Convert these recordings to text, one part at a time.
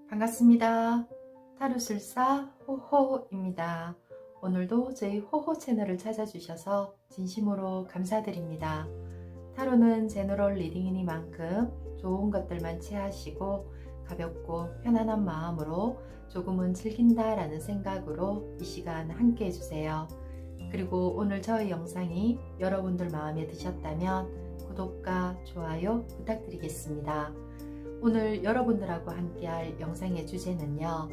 반갑습니다. 타로술사 호호입니다. 오늘도 저희 호호 채널을 찾아주셔서 진심으로 감사드립니다. 타로는 제너럴 리딩이니만큼 좋은 것들만 취하시고 가볍고 편안한 마음으로 조금은 즐긴다라는 생각으로 이 시간 함께 해주세요. 그리고 오늘 저의 영상이 여러분들 마음에 드셨다면 구독과 좋아요 부탁드리겠습니다. 오늘 여러분들하고 함께할 영상의 주제는요,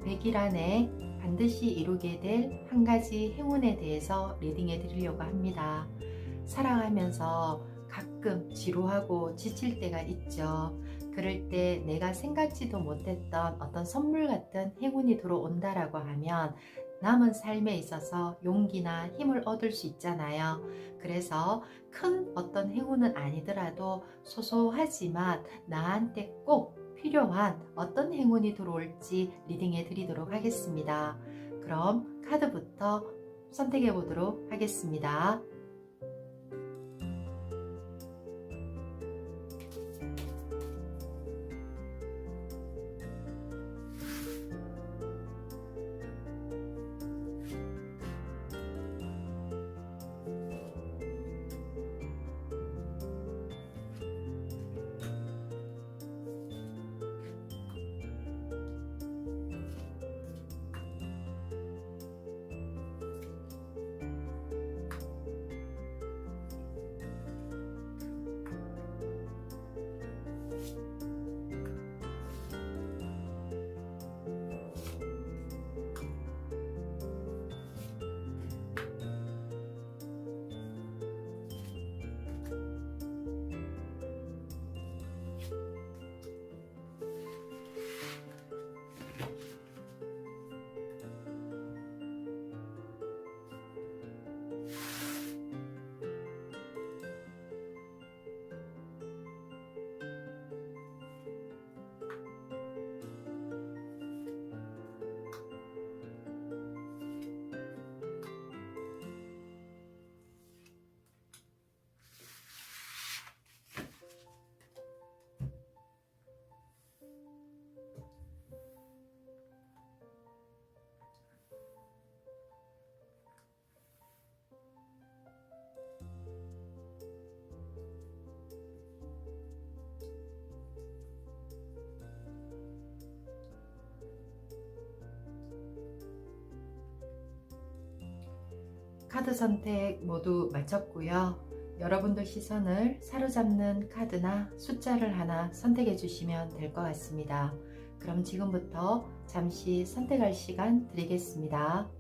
100일 안에 반드시 이루게 될 한 가지 행운에 대해서 리딩해 드리려고 합니다. 살아가면서 가끔 지루하고 지칠 때가 있죠. 그럴 때 내가 생각지도 못했던 어떤 선물 같은 행운이 들어온다라고 하면 남은 삶에 있어서 용기나 힘을 얻을 수 있잖아요. 그래서 큰 어떤 행운은 아니더라도 소소하지만 나한테 꼭 필요한 어떤 행운이 들어올지 리딩해 드리도록 하겠습니다. 그럼 카드부터 선택해 보도록 하겠습니다. 카드 선택 모두 마쳤고요. 여러분들 시선을 사로잡는 카드나 숫자를 하나 선택해 주시면 될 것 같습니다. 그럼 지금부터 잠시 선택할 시간 드리겠습니다.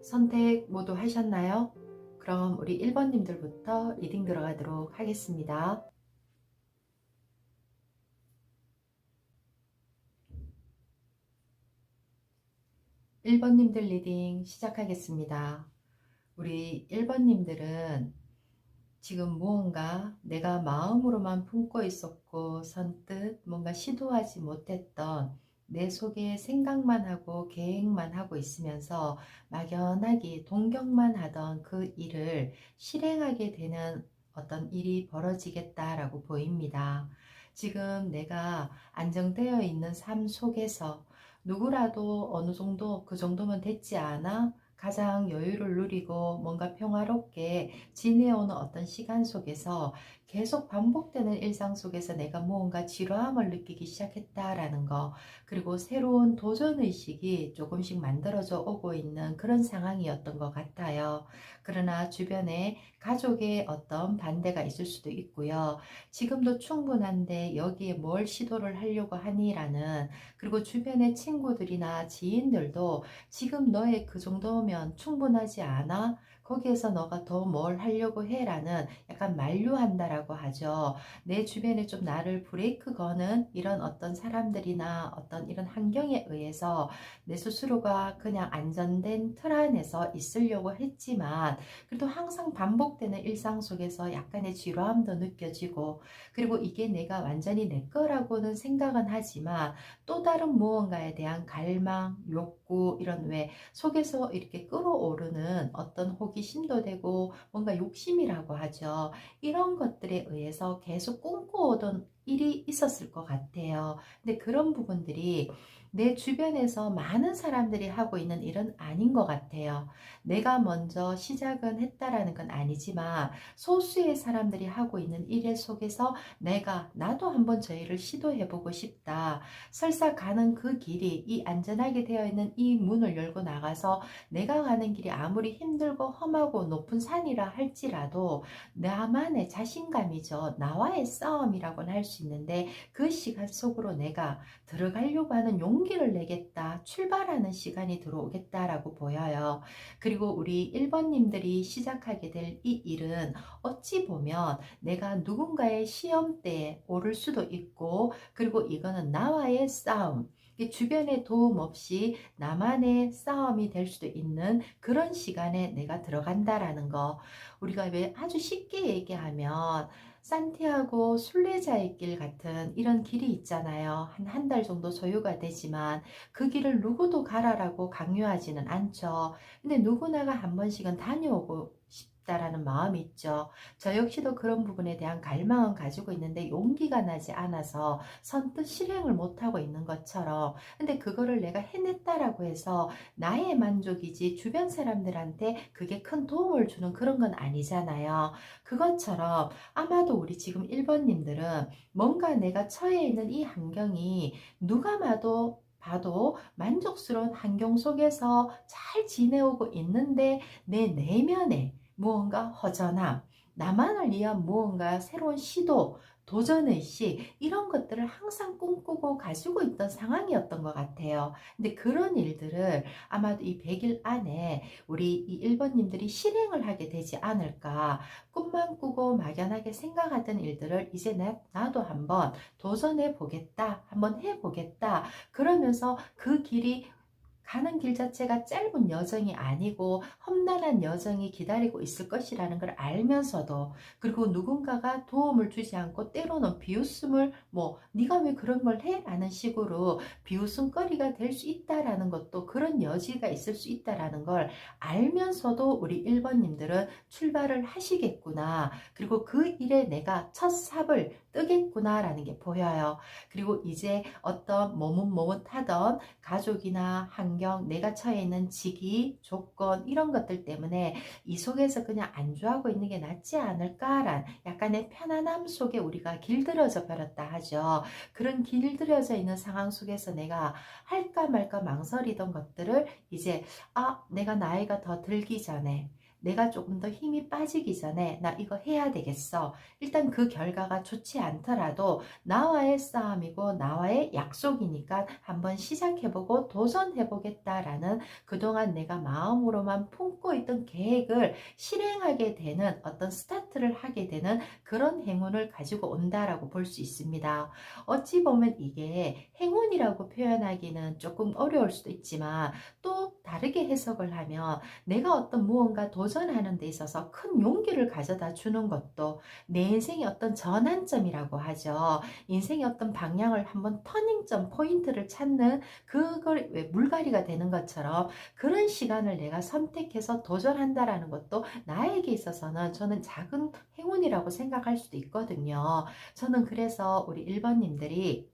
선택 모두 하셨나요? 그럼 우리 1번님들부터 리딩 들어가도록 하겠습니다. 1번님들 리딩 시작하겠습니다. 우리 1번님들은 지금 무언가 내가 마음으로만 품고 있었고 선뜻 뭔가 시도하지 못했던 내 속에 생각만 하고 계획만 하고 있으면서 막연하게 동경만 하던 그 일을 실행하게 되는 어떤 일이 벌어지겠다라고 보입니다. 지금 내가 안정되어 있는 삶 속에서 누구라도 어느 정도 그 정도면 됐지 않아? 가장 여유를 누리고 뭔가 평화롭게 지내오는 어떤 시간 속에서 계속 반복되는 일상 속에서 내가 무언가 지루함을 느끼기 시작했다라는 거, 그리고 새로운 도전의식이 조금씩 만들어져 오고 있는 그런 상황이었던 것 같아요. 그러나 주변에 가족의 어떤 반대가 있을 수도 있고요. 지금도 충분한데 여기에 뭘 시도를 하려고 하니라는, 그리고 주변의 친구들이나 지인들도 지금 너의 그 정도면 충분하지 않아? 거기에서 너가 더 뭘 하려고 해라는 약간 만류한다라고 하죠. 내 주변에 좀 나를 브레이크 거는 이런 어떤 사람들이나 어떤 이런 환경에 의해서 내 스스로가 그냥 안전된 틀 안에서 있으려고 했지만 그래도 항상 반복되는 일상 속에서 약간의 지루함도 느껴지고, 그리고 이게 내가 완전히 내 거라고는 생각은 하지만 또 다른 무언가에 대한 갈망, 욕구, 이런 왜 속에서 이렇게 끌어오르는 어떤 호기심도 되고 뭔가 욕심이라고 하죠. 이런 것들에 의해서 계속 꿈꿔오던 일이 있었을 것 같아요. 근데 그런 부분들이 내 주변에서 많은 사람들이 하고 있는 일은 아닌 것 같아요. 내가 먼저 시작은 했다라는 건 아니지만 소수의 사람들이 하고 있는 일 속에서 나도 한번 저 일을 시도해보고 싶다. 설사 가는 그 길이, 이 안전하게 되어 있는 이 문을 열고 나가서 내가 가는 길이 아무리 힘들고 험하고 높은 산이라 할지라도 나만의 자신감이죠. 나와의 싸움이라고는 할 수 있는데 그 시간 속으로 내가 들어가려고 하는 용기를 내겠다. 출발하는 시간이 들어오겠다라고 보여요. 그리고 우리 1번님들이 시작하게 될 이 일은 어찌 보면 내가 누군가의 시험대에 오를 수도 있고, 그리고 이거는 나와의 싸움, 주변의 도움 없이 나만의 싸움이 될 수도 있는 그런 시간에 내가 들어간다라는 거. 우리가 왜 아주 쉽게 얘기하면 산티아고 순례자의 길 같은 이런 길이 있잖아요. 한 달 정도 소요가 되지만 그 길을 누구도 가라라고 강요하지는 않죠. 근데 누구나가 한 번씩은 다녀오고 싶다라는 마음이 있죠. 저 역시도 그런 부분에 대한 갈망은 가지고 있는데 용기가 나지 않아서 선뜻 실행을 못하고 있는 것처럼, 근데 그거를 내가 해냈다라고 해서 나의 만족이지 주변 사람들한테 그게 큰 도움을 주는 그런 건 아니잖아요. 그것처럼 아마도 우리 지금 1번님들은 뭔가 내가 처해 있는 이 환경이 누가 봐도 만족스러운 환경 속에서 잘 지내오고 있는데 내 내면에 무언가 허전함, 나만을 위한 무언가 새로운 시도, 도전의식, 이런 것들을 항상 꿈꾸고 가지고 있던 상황이었던 것 같아요. 근데 그런 일들을 아마도 이 100일 안에 우리 이 1번님들이 실행을 하게 되지 않을까. 꿈만 꾸고 막연하게 생각하던 일들을 이제 나도 한번 도전해 보겠다, 한번 해보겠다, 그러면서 그 길이 가는 길 자체가 짧은 여정이 아니고 험난한 여정이 기다리고 있을 것이라는 걸 알면서도, 그리고 누군가가 도움을 주지 않고 때로는 비웃음을 네가 왜 그런 걸 해? 라는 식으로 비웃음거리가 될 수 있다라는 것도, 그런 여지가 있을 수 있다라는 걸 알면서도 우리 1번님들은 출발을 하시겠구나. 그리고 그 일에 내가 첫 삽을 뜨겠구나 라는 게 보여요. 그리고 이제 어떤 머뭇머뭇하던 가족이나 환경, 내가 처해 있는 직위, 조건, 이런 것들 때문에 이 속에서 그냥 안주하고 있는 게 낫지 않을까란 약간의 편안함 속에 우리가 길들여져 버렸다 하죠. 그런 길들여져 있는 상황 속에서 내가 할까 말까 망설이던 것들을 이제 내가 나이가 더 들기 전에, 내가 조금 더 힘이 빠지기 전에 나 이거 해야 되겠어. 일단 그 결과가 좋지 않더라도 나와의 싸움이고 나와의 약속이니까 한번 시작해보고 도전해보겠다라는, 그동안 내가 마음으로만 품고 있던 계획을 실행하게 되는 어떤 스타트를 하게 되는 그런 행운을 가지고 온다라고 볼 수 있습니다. 어찌 보면 이게 행운이라고 표현하기는 조금 어려울 수도 있지만 또 다르게 해석을 하면 내가 어떤 무언가 도전하는 데 있어서 큰 용기를 가져다 주는 것도 내 인생의 어떤 전환점이라고 하죠. 인생의 어떤 방향을 한번 터닝점, 포인트를 찾는 그걸 왜 물갈이가 되는 것처럼 그런 시간을 내가 선택해서 도전한다라는 것도 나에게 있어서는 저는 작은 행운이라고 생각할 수도 있거든요. 저는 그래서 우리 1번님들이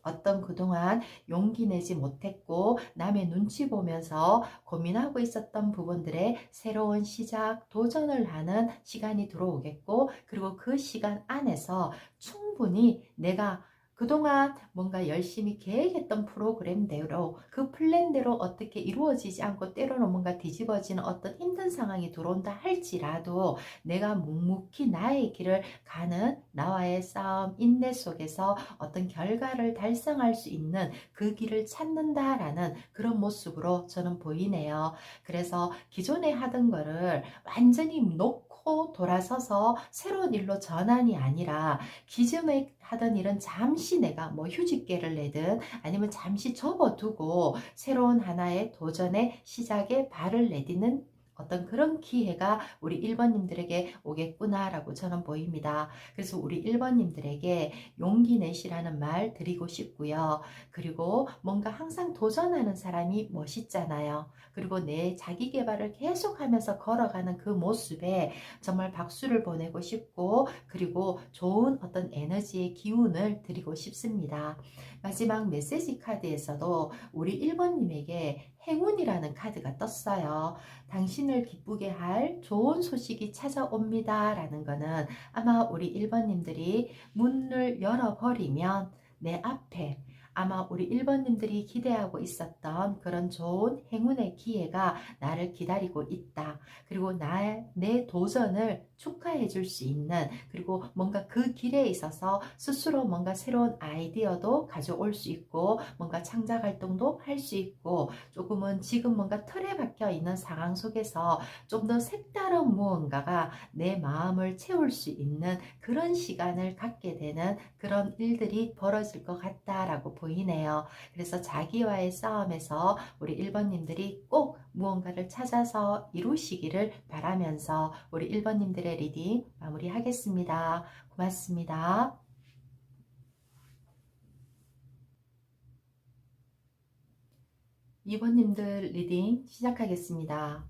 어떤 그동안 용기 내지 못했고 남의 눈치 보면서 고민하고 있었던 부분들의 새로운 시작, 도전을 하는 시간이 들어오겠고, 그리고 그 시간 안에서 충분히 내가 그동안 뭔가 열심히 계획했던 프로그램대로 그 플랜대로 어떻게 이루어지지 않고 때로는 뭔가 뒤집어지는 어떤 힘든 상황이 들어온다 할지라도 내가 묵묵히 나의 길을 가는 나와의 싸움, 인내 속에서 어떤 결과를 달성할 수 있는 그 길을 찾는다라는 그런 모습으로 저는 보이네요. 그래서 기존에 하던 거를 완전히 놓고 돌아서서 새로운 일로 전환이 아니라 기존에 하던 일은 잠시 내가 뭐 휴직계를 내든 아니면 잠시 접어두고 새로운 하나의 도전의 시작에 발을 내딛는 어떤 그런 기회가 우리 1번님들에게 오겠구나라고 저는 보입니다. 그래서 우리 1번님들에게 용기 내시라는 말 드리고 싶고요. 그리고 뭔가 항상 도전하는 사람이 멋있잖아요. 그리고 내 자기 개발을 계속하면서 걸어가는 그 모습에 정말 박수를 보내고 싶고, 그리고 좋은 어떤 에너지의 기운을 드리고 싶습니다. 마지막 메시지 카드에서도 우리 1번님에게 행운이라는 카드가 떴어요. 당신을 기쁘게 할 좋은 소식이 찾아옵니다 라는 거는 아마 우리 1번님들이 문을 열어버리면 내 앞에 아마 우리 1번님들이 기대하고 있었던 그런 좋은 행운의 기회가 나를 기다리고 있다. 그리고 내 도전을 축하해 줄 수 있는, 그리고 뭔가 그 길에 있어서 스스로 뭔가 새로운 아이디어도 가져올 수 있고 뭔가 창작 활동도 할 수 있고, 조금은 지금 뭔가 틀에 박혀 있는 상황 속에서 좀 더 색다른 무언가가 내 마음을 채울 수 있는 그런 시간을 갖게 되는 그런 일들이 벌어질 것 같다라고 보이네요. 그래서 자기와의 싸움에서 우리 1번님들이 꼭 무언가를 찾아서 이루시기를 바라면서 우리 1번님들의 리딩 마무리하겠습니다. 고맙습니다. 2번님들 리딩 시작하겠습니다.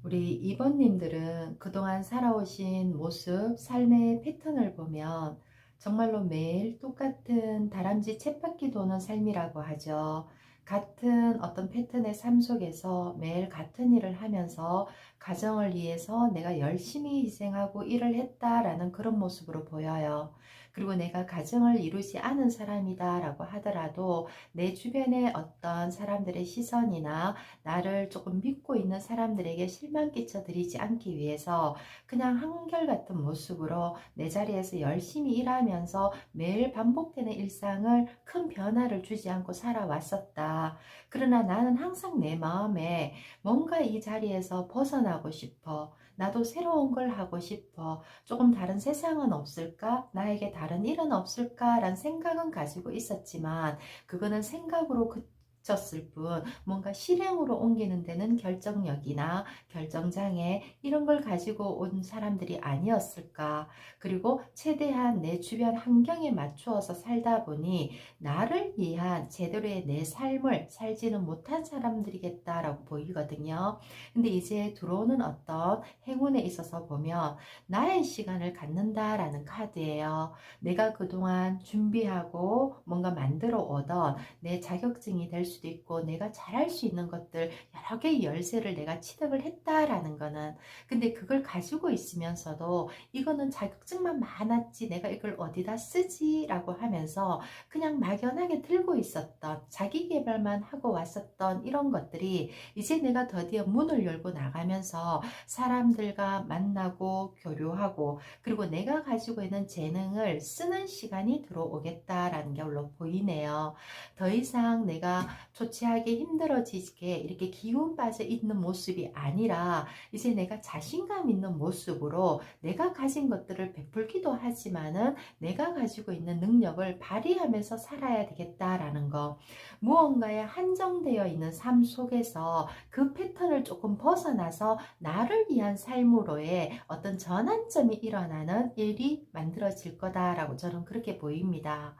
우리 2번님들은 그동안 살아오신 모습, 삶의 패턴을 보면 정말로 매일 똑같은 다람쥐 쳇바퀴 도는 삶이라고 하죠. 같은 어떤 패턴의 삶 속에서 매일 같은 일을 하면서 가정을 위해서 내가 열심히 희생하고 일을 했다라는 그런 모습으로 보여요. 그리고 내가 가정을 이루지 않은 사람이다 라고 하더라도 내 주변의 어떤 사람들의 시선이나 나를 조금 믿고 있는 사람들에게 실망 끼쳐 드리지 않기 위해서 그냥 한결같은 모습으로 내 자리에서 열심히 일하면서 매일 반복되는 일상을 큰 변화를 주지 않고 살아왔었다. 그러나 나는 항상 내 마음에 뭔가 이 자리에서 벗어나고 싶어. 나도 새로운 걸 하고 싶어. 조금 다른 세상은 없을까? 나에게 다른 일은 없을까? 라는 생각은 가지고 있었지만 그거는 생각으로 그쳤을 뿐 뭔가 실행으로 옮기는 데는 결정력이나 결정장애 이런 걸 가지고 온 사람들이 아니었을까. 그리고 최대한 내 주변 환경에 맞추어서 살다 보니 나를 위한 제대로의 내 삶을 살지는 못한 사람들이겠다라고 보이거든요. 근데 이제 들어오는 어떤 행운에 있어서 보면 나의 시간을 갖는다라는 카드예요. 내가 그동안 준비하고 뭔가 만들어 오던 내 자격증이 될 수도 있고 내가 잘할 수 있는 것들 여러 개의 열쇠를 내가 취득을 했다라는 거는, 근데 그걸 가지고 있으면서도 이거는 자격증만 많았지 내가 이걸 어디다 쓰지 라고 하면서 그냥 막연하게 들고 있었던, 자기 개발만 하고 왔었던 이런 것들이 이제 내가 드디어 문을 열고 나가면서 사람들과 만나고 교류하고 그리고 내가 가지고 있는 재능을 쓰는 시간이 들어오겠다라는 걸로 보이네요. 더 이상 내가 초췌하게 힘들어지게 이렇게 기운 빠져 있는 모습이 아니라 이제 내가 자신감 있는 모습으로 내가 가진 것들을 베풀기도 하지만은 내가 가지고 있는 능력을 발휘하면서 살아야 되겠다라는 거. 무언가에 한정되어 있는 삶 속에서 그 패턴을 조금 벗어나서 나를 위한 삶으로의 어떤 전환점이 일어나는 일이 만들어질 거다라고 저는 그렇게 보입니다.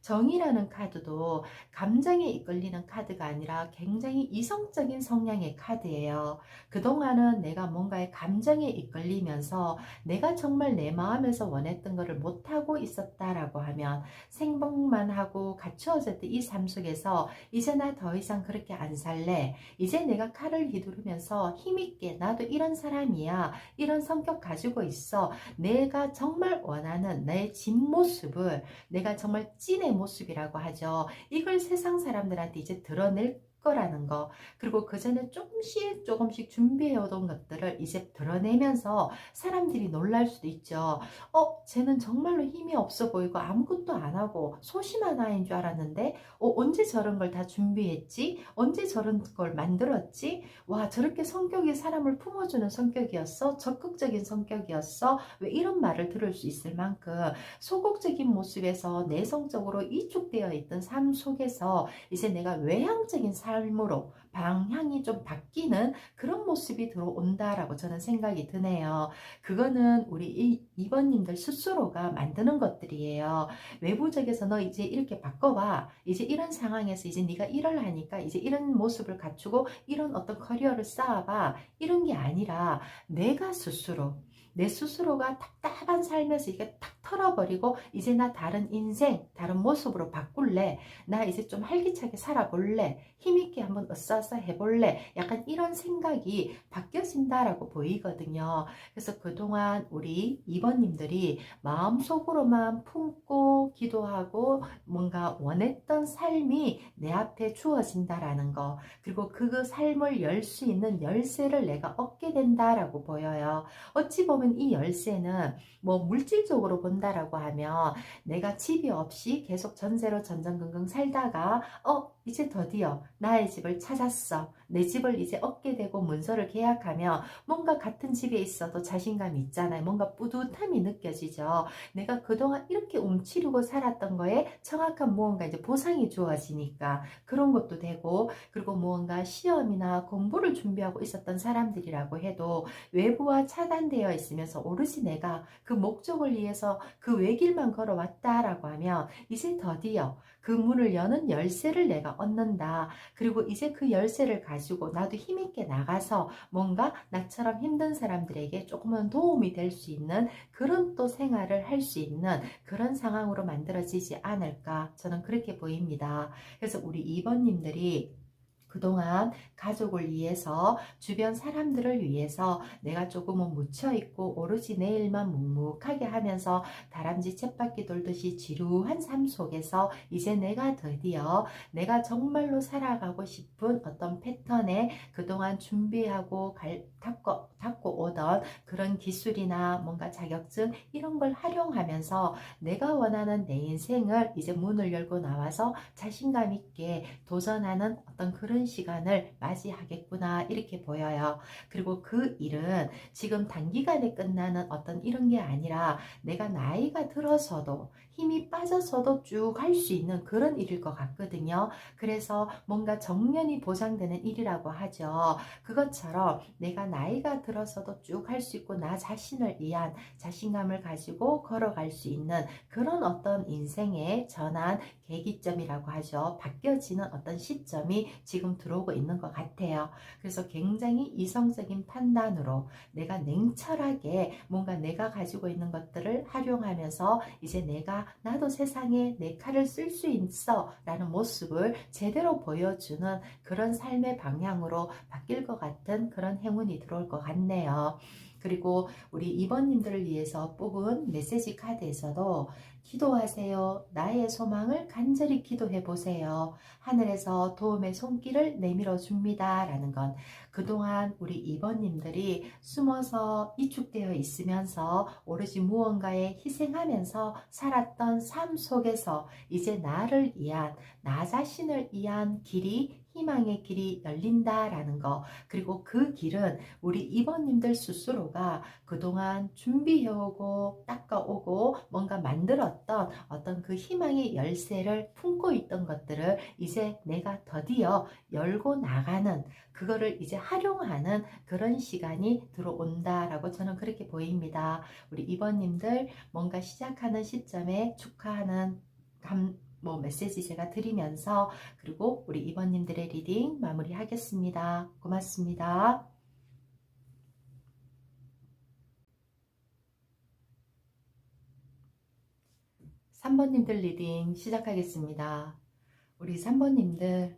정이라는 카드도 감정에 이끌리는 카드가 아니라 굉장히 이성적인 성향의 카드예요. 그동안은 내가 뭔가의 감정에 이끌리면서 내가 정말 내 마음에서 원했던 것을 못하고 있었다라고 하면 생각만 하고 갖추어졌던 이 삶 속에서 이제 나 더 이상 그렇게 안 살래. 이제 내가 칼을 휘두르면서 힘있게 나도 이런 사람이야. 이런 성격 가지고 있어. 내가 정말 원하는 내 진모습을, 내가 정말 찐의 모습이라고 하죠. 이걸 세상 사람들한테 이제 드러낼 거라는 거, 그리고 그 전에 조금씩 조금씩 준비해 오던 것들을 이제 드러내면서 사람들이 놀랄 수도 있죠. 쟤는 정말로 힘이 없어 보이고 아무것도 안 하고 소심한 아이인 줄 알았는데 언제 저런 걸 다 준비했지? 언제 저런 걸 만들었지? 와, 저렇게 성격이 사람을 품어주는 성격이었어? 적극적인 성격이었어? 왜 이런 말을 들을 수 있을 만큼 소극적인 모습에서 내성적으로 이축되어 있던 삶 속에서 이제 내가 외향적인 삶으로 방향이 좀 바뀌는 그런 모습이 들어온다라고 저는 생각이 드네요. 그거는 우리 2번님들 스스로가 만드는 것들이에요. 외부적에서 너 이제 이렇게 바꿔봐. 이제 이런 상황에서 이제 네가 일을 하니까 이제 이런 모습을 갖추고 이런 어떤 커리어를 쌓아봐. 이런 게 아니라 내가 스스로 내 스스로가 답답한 삶에서 이게 탁 털어버리고 이제 나 다른 인생, 다른 모습으로 바꿀래. 나 이제 좀 활기차게 살아볼래. 힘있게 한번 으쌰으쌰 해볼래. 약간 이런 생각이 바뀌어진다라고 보이거든요. 그래서 그동안 우리 2번님들이 마음속으로만 품고 기도하고 뭔가 원했던 삶이 내 앞에 주어진다라는 거, 그리고 그 삶을 열 수 있는 열쇠를 내가 얻게 된다라고 보여요. 어찌 보면 이 열쇠는 뭐 물질적으로 본다라고 하면 내가 집이 없이 계속 전세로 전전긍긍 살다가 이제 드디어 나의 집을 찾았어. 내 집을 이제 얻게 되고 문서를 계약하면 뭔가 같은 집에 있어도 자신감이 있잖아요. 뭔가 뿌듯함이 느껴지죠. 내가 그동안 이렇게 움츠리고 살았던 거에 정확한 무언가 이제 보상이 주어지니까 그런 것도 되고, 그리고 무언가 시험이나 공부를 준비하고 있었던 사람들이라고 해도 외부와 차단되어 있으면서 오로지 내가 그 목적을 위해서 그 외길만 걸어왔다라고 하면 이제 드디어 그 문을 여는 열쇠를 내가 얻는다. 그리고 이제 그 열쇠를 가지고 나도 힘있게 나가서 뭔가 나처럼 힘든 사람들에게 조금은 도움이 될 수 있는 그런 또 생활을 할 수 있는 그런 상황으로 만들어지지 않을까, 저는 그렇게 보입니다. 그래서 우리 2번님들이 그동안 가족을 위해서, 주변 사람들을 위해서 내가 조금은 묻혀있고 오로지 내 일만 묵묵하게 하면서 다람쥐 쳇바퀴 돌듯이 지루한 삶 속에서 이제 내가 드디어 내가 정말로 살아가고 싶은 어떤 패턴에 그동안 준비하고 닦고 오던 그런 기술이나 뭔가 자격증 이런 걸 활용하면서 내가 원하는 내 인생을 이제 문을 열고 나와서 자신감 있게 도전하는 어떤 그런 시간을 맞이하겠구나, 이렇게 보여요. 그리고 그 일은 지금 단기간에 끝나는 어떤 이런 게 아니라 내가 나이가 들어서도 힘이 빠져서도 쭉 할 수 있는 그런 일일 것 같거든요. 그래서 뭔가 정년이 보장되는 일이라고 하죠. 그것처럼 내가 나이가 들어서도 쭉 할 수 있고 나 자신을 위한 자신감을 가지고 걸어갈 수 있는 그런 어떤 인생의 전환 계기점이라고 하죠. 바뀌어지는 어떤 시점이 지금 들어오고 있는 것 같아요. 그래서 굉장히 이성적인 판단으로 내가 냉철하게 뭔가 내가 가지고 있는 것들을 활용하면서 이제 나도 세상에 내 칼을 쓸 수 있어 라는 모습을 제대로 보여주는 그런 삶의 방향으로 바뀔 것 같은 그런 행운이 들어올 것 같네요. 그리고 우리 2번님들을 위해서 뽑은 메시지 카드에서도 기도하세요. 나의 소망을 간절히 기도해 보세요. 하늘에서 도움의 손길을 내밀어 줍니다. 라는 건 그동안 우리 2번님들이 숨어서 위축되어 있으면서 오로지 무언가에 희생하면서 살았던 삶 속에서 이제 나를 위한, 나 자신을 위한 길이, 희망의 길이 열린다라는 거, 그리고 그 길은 우리 2번님들 스스로가 그동안 준비해오고 닦아오고 뭔가 만들었던 어떤 그 희망의 열쇠를 품고 있던 것들을 이제 내가 드디어 열고 나가는, 그거를 이제 활용하는 그런 시간이 들어온다라고 저는 그렇게 보입니다. 우리 2번님들 뭔가 시작하는 시점에 축하하는 메시지 제가 드리면서, 그리고 우리 2번님들의 리딩 마무리하겠습니다. 고맙습니다. 3번님들 리딩 시작하겠습니다. 우리 3번님들,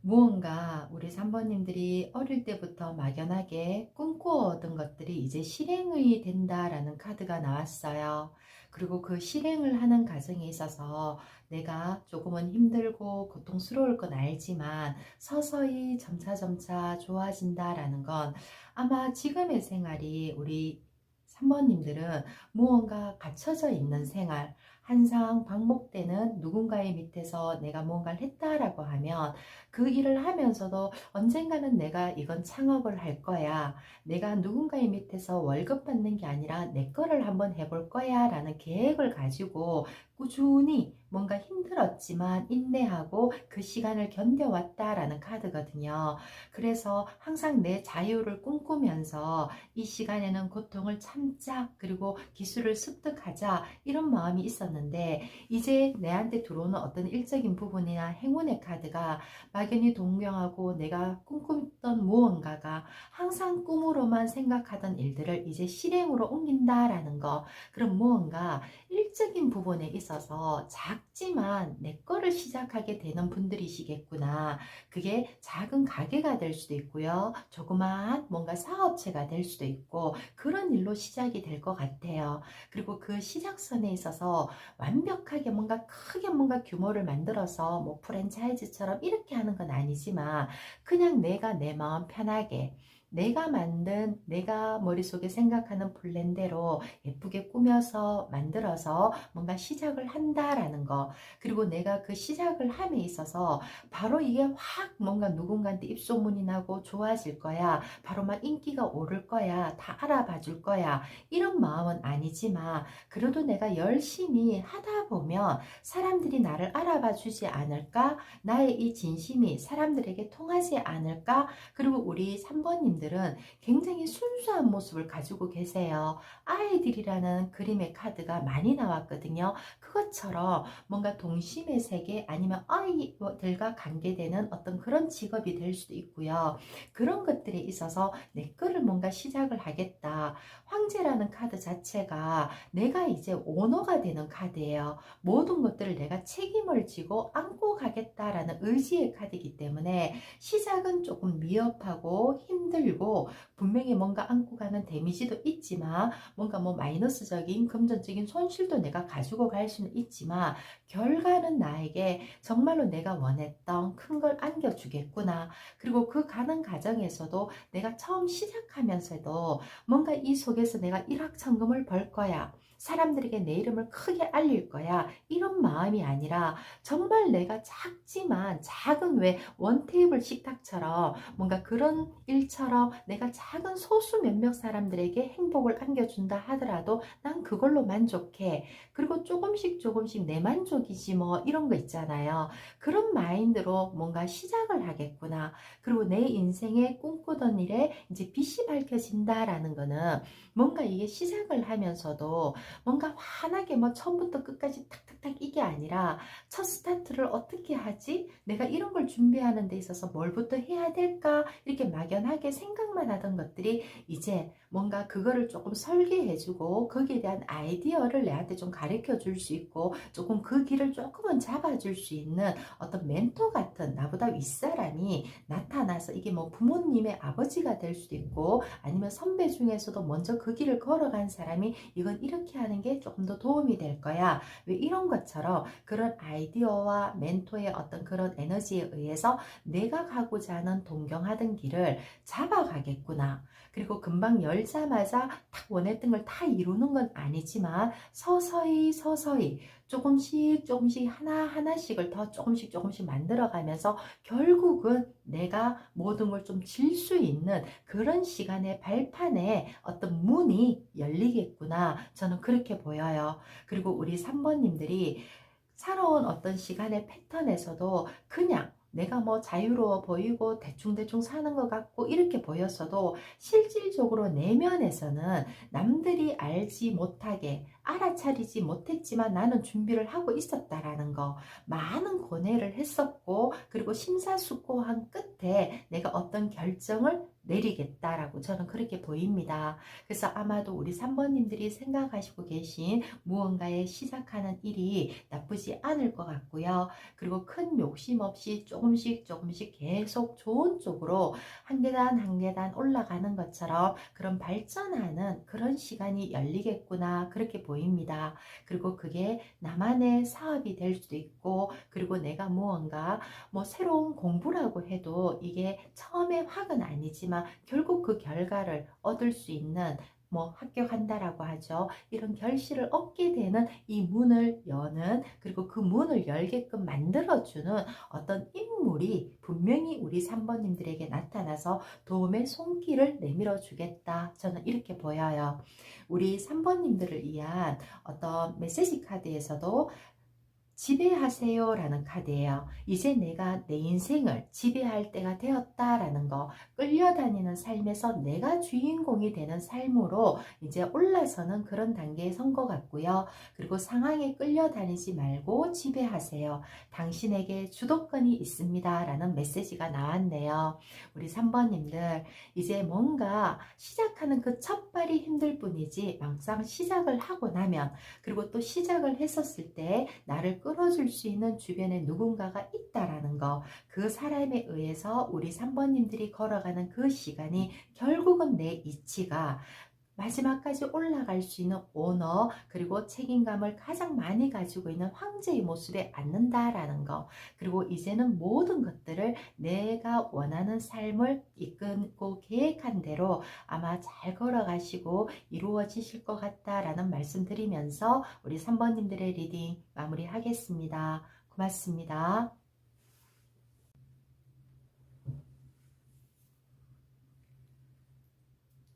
무언가 우리 3번님들이 어릴 때부터 막연하게 꿈꾸어오던 것들이 이제 실행이 된다라는 카드가 나왔어요. 그리고 그 실행을 하는 과정에 있어서 내가 조금은 힘들고 고통스러울 건 알지만 서서히 점차점차 좋아진다라는 건 아마 지금의 생활이 우리 3번님들은 무언가 갇혀져 있는 생활, 항상 반복되는 누군가의 밑에서 내가 무언가를 했다라고 하면 그 일을 하면서도 언젠가는 내가 이건 창업을 할 거야. 내가 누군가의 밑에서 월급 받는 게 아니라 내 거를 한번 해볼 거야 라는 계획을 가지고 꾸준히 뭔가 힘들었지만 인내하고 그 시간을 견뎌왔다라는 카드거든요. 그래서 항상 내 자유를 꿈꾸면서 이 시간에는 고통을 참자, 그리고 기술을 습득하자, 이런 마음이 있었는데 이제 내한테 들어오는 어떤 일적인 부분이나 행운의 카드가 막연히 동경하고 내가 꿈꾸던 무언가가 항상 꿈으로만 생각하던 일들을 이제 실행으로 옮긴다라는 거, 그런 무언가 일적인 부분에 있어서 작지만 내 거를 시작하게 되는 분들이시겠구나. 그게 작은 가게가 될 수도 있고요. 조그마한 뭔가 사업체가 될 수도 있고 그런 일로 시작이 될 것 같아요. 그리고 그 시작선에 있어서 완벽하게 뭔가 크게 뭔가 규모를 만들어서 뭐 프랜차이즈처럼 이렇게 하는 건 아니지만 그냥 내가 내 마음 편하게 내가 만든 내가 머릿속에 생각하는 플랜대로 예쁘게 꾸며서 만들어서 뭔가 시작을 한다라는 거, 그리고 내가 그 시작을 함에 있어서 바로 이게 확 뭔가 누군가한테 입소문이 나고 좋아질 거야, 바로 막 인기가 오를 거야, 다 알아봐 줄 거야, 이런 마음은 아니지만 그래도 내가 열심히 하다 보면 사람들이 나를 알아봐 주지 않을까, 나의 이 진심이 사람들에게 통하지 않을까. 그리고 우리 3번님들은 굉장히 순수한 모습을 가지고 계세요. 아이들이라는 그림의 카드가 많이 나왔거든요. 그것처럼 뭔가 동심의 세계, 아니면 아이들과 관계되는 어떤 그런 직업이 될 수도 있고요. 그런 것들에 있어서 내 거를 뭔가 시작을 하겠다. 황제라는 카드 자체가 내가 이제 오너가 되는 카드예요. 모든 것들을 내가 책임을 지고 안고 가겠다라는 의지의 카드이기 때문에 시작은 조금 미흡하고 힘들고 분명히 뭔가 안고 가는 데미지도 있지만 뭔가 뭐 마이너스적인 금전적인 손실도 내가 가지고 갈 수는 있지만 결과는 나에게 정말로 내가 원했던 큰 걸 안겨주겠구나. 그리고 그 가는 과정에서도 내가 처음 시작하면서도 뭔가 이 속에서 내가 일확천금을 벌 거야, 사람들에게 내 이름을 크게 알릴 거야, 이런 마음이 아니라 정말 내가 작지만 작은, 왜 원테이블 식탁처럼 뭔가 그런 일처럼 내가 작은 소수 몇몇 사람들에게 행복을 안겨준다 하더라도 난 그걸로 만족해. 그리고 조금씩 조금씩 내 만족이지 뭐, 이런 거 있잖아요. 그런 마인드로 뭔가 시작을 하겠구나. 그리고 내 인생에 꿈꾸던 일에 이제 빛이 밝혀진다라는 거는 뭔가 이게 시작을 하면서도 뭔가 환하게 뭐 처음부터 끝까지 탁탁탁 이게 아니라 첫 스타트를 어떻게 하지? 내가 이런 걸 준비하는 데 있어서 뭘부터 해야 될까? 이렇게 막연하게 생각만 하던 것들이 이제 뭔가 그거를 조금 설계해주고 거기에 대한 아이디어를 내한테 좀 가르쳐 줄 수 있고 조금 그 길을 조금은 잡아줄 수 있는 어떤 멘토 같은 나보다 윗사람이 나타나서, 이게 뭐 부모님의 아버지가 될 수도 있고 아니면 선배 중에서도 먼저 그 길을 걸어간 사람이 이건 이렇게 하는 게 조금 더 도움이 될 거야, 왜 이런 것처럼 그런 아이디어와 멘토의 어떤 그런 에너지에 의해서 내가 가고자 하는 동경하던 길을 잡아가겠구나. 그리고 금방 열자마자 딱 원했던 걸 다 이루는 건 아니지만 서서히 서서히 조금씩 조금씩 하나하나씩을 더 조금씩 조금씩 만들어가면서 결국은 내가 모든 걸 좀 질 수 있는 그런 시간의 발판에 어떤 문이 열리겠구나, 저는 그렇게 보여요. 그리고 우리 3번님들이 살아온 어떤 시간의 패턴에서도 그냥 내가 뭐 자유로워 보이고 대충대충 사는 것 같고 이렇게 보였어도 실질적으로 내면에서는 남들이 알지 못하게 알아차리지 못했지만 나는 준비를 하고 있었다라는 거, 많은 고뇌를 했었고 그리고 심사숙고한 끝에 내가 어떤 결정을 내리겠다라고 저는 그렇게 보입니다. 그래서 아마도 우리 3번님들이 생각하시고 계신 무언가에 시작하는 일이 나쁘지 않을 것 같고요. 그리고 큰 욕심 없이 조금씩 조금씩 계속 좋은 쪽으로 한 계단 한 계단 올라가는 것처럼 그런 발전하는 그런 시간이 열리겠구나, 그렇게 보입니다. 그리고 그게 나만의 사업이 될 수도 있고, 그리고 내가 무언가 뭐 새로운 공부라고 해도 이게 처음에 확은 아니지만 결국 그 결과를 얻을 수 있는, 뭐 합격한다라고 하죠. 이런 결실을 얻게 되는 이 문을 여는, 그리고 그 문을 열게끔 만들어주는 어떤 인물이 분명히 우리 3번님들에게 나타나서 도움의 손길을 내밀어 주겠다. 저는 이렇게 보여요. 우리 3번님들을 위한 어떤 메시지 카드에서도 지배하세요 라는 카드예요. 이제 내가 내 인생을 지배할 때가 되었다라는 거, 끌려다니는 삶에서 내가 주인공이 되는 삶으로 이제 올라서는 그런 단계에 선 것 같고요. 그리고 상황에 끌려다니지 말고 지배하세요. 당신에게 주도권이 있습니다 라는 메시지가 나왔네요. 우리 3번님들, 이제 뭔가 시작하는 그 첫 발이 힘들 뿐이지 막상 시작을 하고 나면, 그리고 또 시작을 했었을 때 나를 끌어줄 수 있는 주변에 누군가가 있다라는 거, 그 사람에 의해서 우리 3번님들이 걸어가는 그 시간이 결국은 내 이치가 마지막까지 올라갈 수 있는 오너, 그리고 책임감을 가장 많이 가지고 있는 황제의 모습에 앉는다라는 거, 그리고 이제는 모든 것들을 내가 원하는 삶을 이끌고 계획한 대로 아마 잘 걸어가시고 이루어지실 것 같다라는 말씀 드리면서 우리 3번님들의 리딩 마무리하겠습니다. 고맙습니다.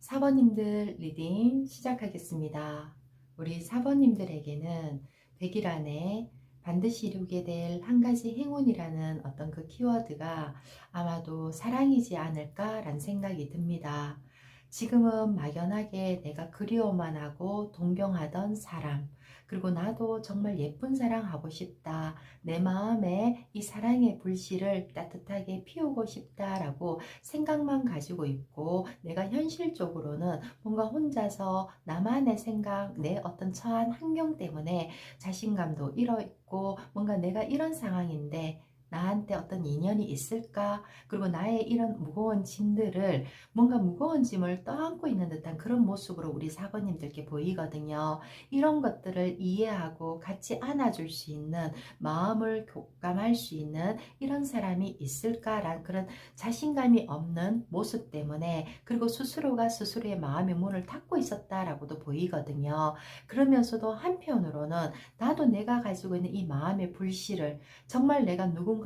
4번님들 리딩 시작하겠습니다. 우리 4번님들에게는 100일 안에 반드시 이루게 될 한 가지 행운이라는 어떤 그 키워드가 아마도 사랑이지 않을까라는 생각이 듭니다. 지금은 막연하게 내가 그리워만 하고 동경하던 사람, 그리고 나도 정말 예쁜 사랑하고 싶다, 내 마음에 이 사랑의 불씨를 따뜻하게 피우고 싶다라고 생각만 가지고 있고, 내가 현실적으로는 뭔가 혼자서 나만의 생각, 내 어떤 처한 환경 때문에 자신감도 잃어있고, 뭔가 내가 이런 상황인데 나한테 어떤 인연이 있을까? 그리고 나의 이런 무거운 짐들을, 뭔가 무거운 짐을 떠안고 있는 듯한 그런 모습으로 우리 4번님들께 보이거든요. 이런 것들을 이해하고 같이 안아줄 수 있는, 마음을 교감할 수 있는 이런 사람이 있을까라는 그런 자신감이 없는 모습 때문에, 그리고 스스로가 스스로의 마음의 문을 닫고 있었다라고도 보이거든요. 그러면서도 한편으로는 나도 내가 가지고 있는 이 마음의 불씨를, 정말 내가 누군가의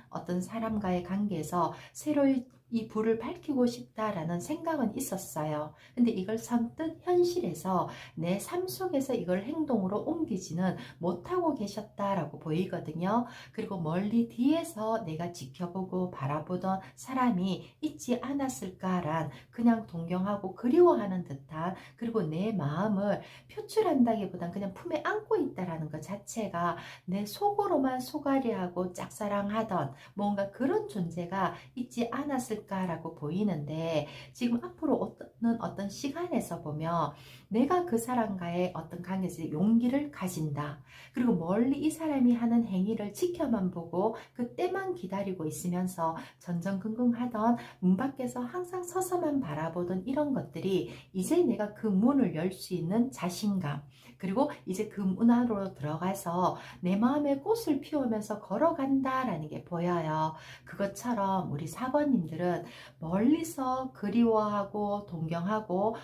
어떤 사람과의 관계에서 새로이 이 불을 밝히고 싶다라는 생각은 있었어요. 근데 이걸 선뜻 현실에서 내 삶 속에서 이걸 행동으로 옮기지는 못하고 계셨다라고 보이거든요. 그리고 멀리 뒤에서 내가 지켜보고 바라보던 사람이 있지 않았을까란, 그냥 동경하고 그리워하는 듯한, 그리고 내 마음을 표출한다기보단 그냥 품에 안고 있다라는 것 자체가 내 속으로만 소가리하고 짝사랑하던 뭔가 그런 존재가 있지 않았을까라고 보이는데, 지금 앞으로 어떤 시간에서 보면 내가 그 사람과의 어떤 관계에서 용기를 가진다. 그리고 멀리 이 사람이 하는 행위를 지켜만 보고 그때만 기다리고 있으면서 전전긍긍하던, 문 밖에서 항상 서서만 바라보던 이런 것들이 이제 내가 그 문을 열 수 있는 자신감, 그리고 이제 그 문 안으로 들어가서 내 마음의 꽃을 피우면서 걸어간다라는 게 보여요. 그것처럼 우리 4번님들은 멀리서 그리워하고 동경하고,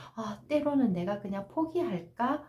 때로는 내가 그냥 포기할까?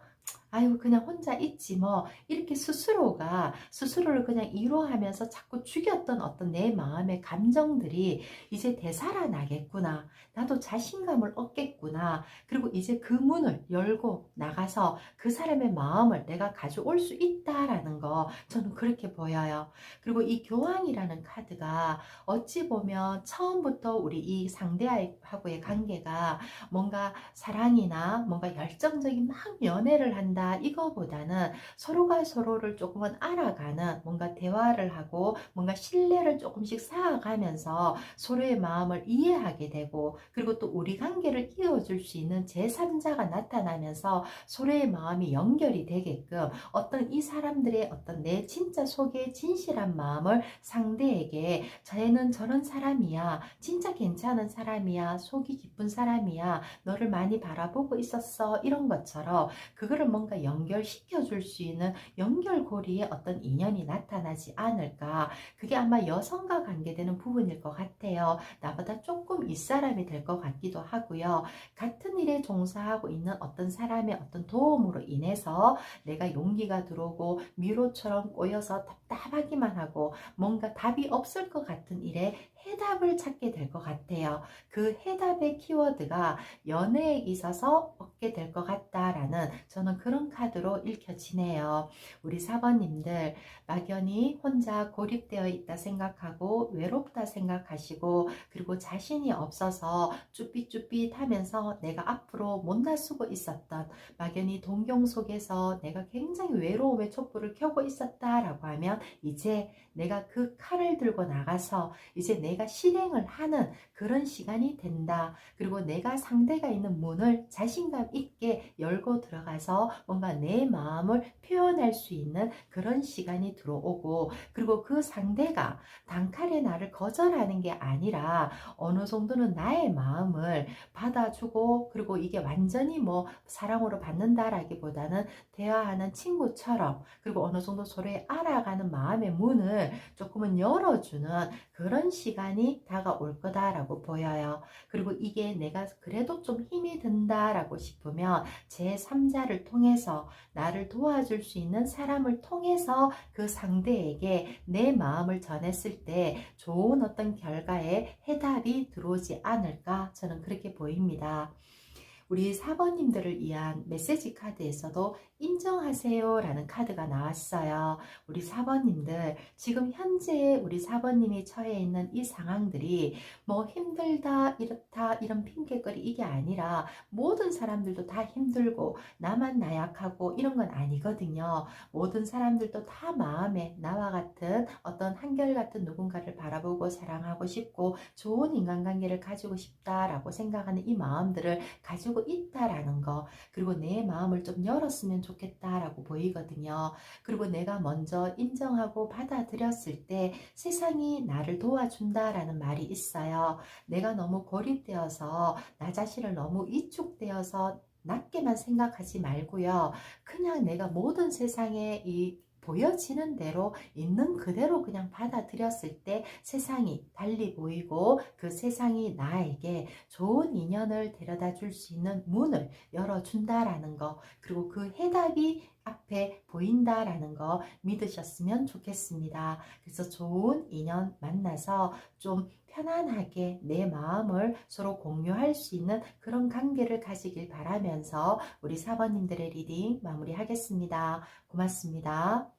아유, 그냥 혼자 있지 뭐, 이렇게 스스로가 스스로를 그냥 위로하면서 자꾸 죽였던 어떤 내 마음의 감정들이 이제 되살아나겠구나, 나도 자신감을 얻겠구나, 그리고 이제 그 문을 열고 나가서 그 사람의 마음을 내가 가져올 수 있다라는 거, 저는 그렇게 보여요. 그리고 이 교황이라는 카드가 어찌 보면 처음부터 우리 이 상대하고의 관계가 뭔가 사랑이나 뭔가 열정적인 막 연애를 한다, 이거보다는 서로가 서로를 조금은 알아가는, 뭔가 대화를 하고 뭔가 신뢰를 조금씩 쌓아가면서 서로의 마음을 이해하게 되고, 그리고 또 우리 관계를 이어줄 수 있는 제3자가 나타나면서 서로의 마음이 연결이 되게끔, 어떤 이 사람들의 어떤 내 진짜 속의 진실한 마음을 상대에게, 쟤는 저런 사람이야, 진짜 괜찮은 사람이야, 속이 깊은 사람이야, 너를 많이 바라보고 있었어, 이런 것처럼 그거를 뭔가 뭔가 연결시켜 줄 수 있는 연결고리에 어떤 인연이 나타나지 않을까. 그게 아마 여성과 관계되는 부분일 것 같아요. 나보다 조금 윗사람이 될 것 같기도 하고요. 같은 일에 종사하고 있는 어떤 사람의 어떤 도움으로 인해서 내가 용기가 들어오고 미로처럼 꼬여서 답답하기만 하고 뭔가 답이 없을 것 같은 일에 해답을 찾게 될 것 같아요. 그 해답의 키워드가 연애에 있어서 얻게 될 것 같다라는 저는 그런 카드로 읽혀지네요. 우리 사번님들 막연히 혼자 고립되어 있다 생각하고 외롭다 생각하시고 그리고 자신이 없어서 쭈삣쭈삣하면서 내가 앞으로 못 나서고 있었던 막연히 동경 속에서 내가 굉장히 외로움의 촛불을 켜고 있었다라고 하면 이제 내가 그 칼을 들고 나가서 이제 내가 실행을 하는 그런 시간이 된다. 그리고 내가 상대가 있는 문을 자신감 있게 열고 들어가서 뭔가 내 마음을 표현할 수 있는 그런 시간이 들어오고 그리고 그 상대가 단칼에 나를 거절하는 게 아니라 어느 정도는 나의 마음을 받아주고 그리고 이게 완전히 뭐 사랑으로 받는다라기보다는 대화하는 친구처럼 그리고 어느 정도 서로의 알아가는 마음의 문을 조금은 열어주는 그런 시간이 다가올 거다라고 보여요. 그리고 이게 내가 그래도 좀 힘이 든다라고 싶으면 제3자를 통해서 나를 도와줄 수 있는 사람을 통해서 그 상대에게 내 마음을 전했을 때 좋은 어떤 결과에 해답이 들어오지 않을까 저는 그렇게 보입니다. 우리 사번님들을 위한 메시지 카드에서도 인정하세요 라는 카드가 나왔어요. 우리 사번님들 지금 현재 우리 사번님이 처해 있는 이 상황들이 뭐 힘들다 이렇다 이런 핑계거리 이게 아니라 모든 사람들도 다 힘들고 나만 나약하고 이런 건 아니거든요. 모든 사람들도 다 마음에 나와 같은 어떤 한결같은 누군가를 바라보고 사랑하고 싶고 좋은 인간관계를 가지고 싶다라고 생각하는 이 마음들을 가지고 있다라는 거 그리고 내 마음을 좀 열었으면 좋겠다라고 보이거든요. 그리고 내가 먼저 인정하고 받아들였을 때 세상이 나를 도와준다라는 말이 있어요. 내가 너무 고립되어서 나 자신을 너무 위축되어서 낮게만 생각하지 말고요. 그냥 내가 모든 세상에 이 보여지는 대로 있는 그대로 그냥 받아들였을 때 세상이 달리 보이고 그 세상이 나에게 좋은 인연을 데려다 줄 수 있는 문을 열어준다라는 거 그리고 그 해답이 앞에 보인다라는 거 믿으셨으면 좋겠습니다. 그래서 좋은 인연 만나서 좀 편안하게 내 마음을 서로 공유할 수 있는 그런 관계를 가지길 바라면서 우리 사번님들의 리딩 마무리하겠습니다. 고맙습니다.